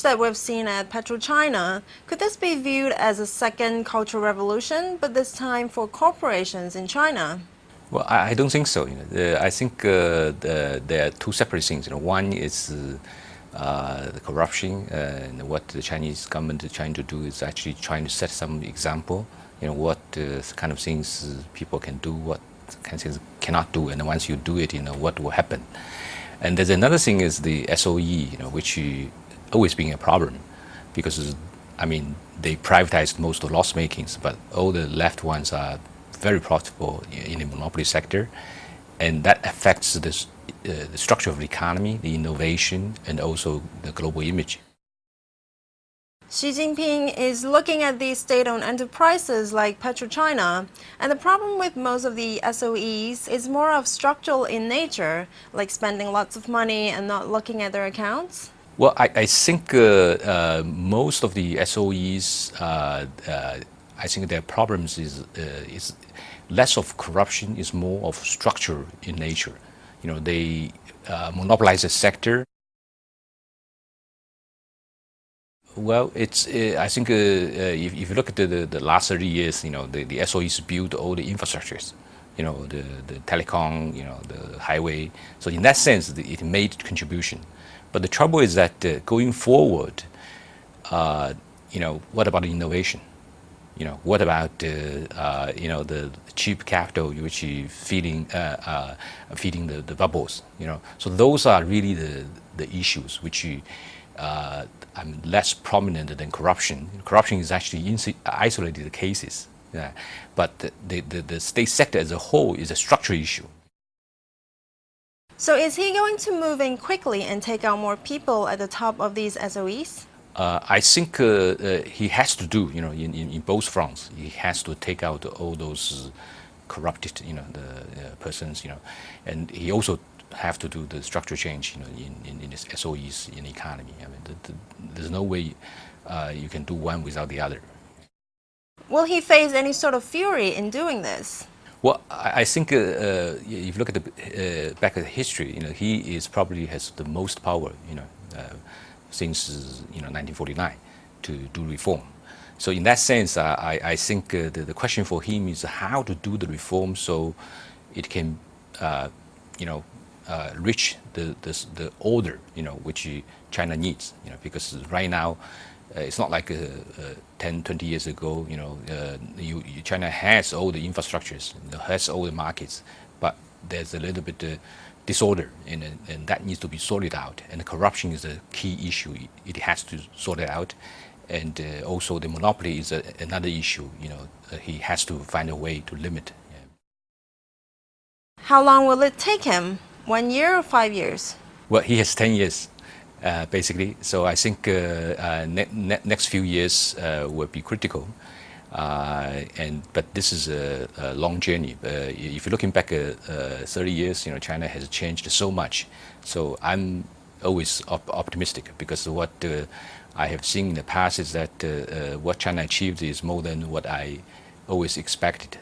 purge that we've seen at PetroChina, could this be viewed as a second cultural revolution, but this time for corporations in China? Well, I don't think so. I think there are two separate things. One is the corruption, and what the Chinese government is trying to do is actually trying to set some example. What kind of things people can do, what kind of things cannot do, and once you do it, what will happen. And there's another thing is the SOE, which always been a problem, because they privatized most of the loss makings, but all the left ones are very profitable in the monopoly sector, and that affects the structure of the economy, the innovation, and also the global image. Xi Jinping is looking at these state-owned enterprises like PetroChina, and the problem with most of the SOEs is more of structural in nature, like spending lots of money and not looking at their accounts. Well, I think most of the SOEs, I think their problems is less of corruption, is more of structure in nature. They monopolize the sector. Well, it's I think if you look at the last 30 years, the SOEs built all the infrastructures, the telecom, the highway. So in that sense, it made contribution. But the trouble is that going forward, what about the innovation? What about the cheap capital which is feeding the bubbles? So those are really the issues which less prominent than corruption. Corruption is actually isolated cases, but the state sector as a whole is a structural issue. So is he going to move in quickly and take out more people at the top of these SOEs? I think he has to do, in both fronts. He has to take out all those corrupted, the persons, and he also have to do the structural change, in his SOEs in the economy. There's no way you can do one without the other. Will he face any sort of fury in doing this? Well, I think if you look at the back at the history, he probably has the most power, since 1949 to do reform. So in that sense, I think the question for him is how to do the reform so it can, reach the order, which China needs. Because right now, it's not like 10, 20 years ago. China has all the infrastructures, has all the markets, but there's a little bit disorder, and that needs to be sorted out. And corruption is a key issue; it has to sort it out. And also the monopoly is another issue. He has to find a way to limit. How long will it take him? 1 year or 5 years? Well, he has 10 years, basically. So I think next few years will be critical. But this is a long journey. If you're looking back 30 years, China has changed so much. So I'm always optimistic, because what I have seen in the past is that what China achieved is more than what I always expected.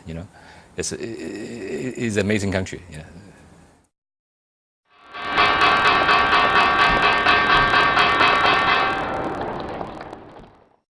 It's an amazing country.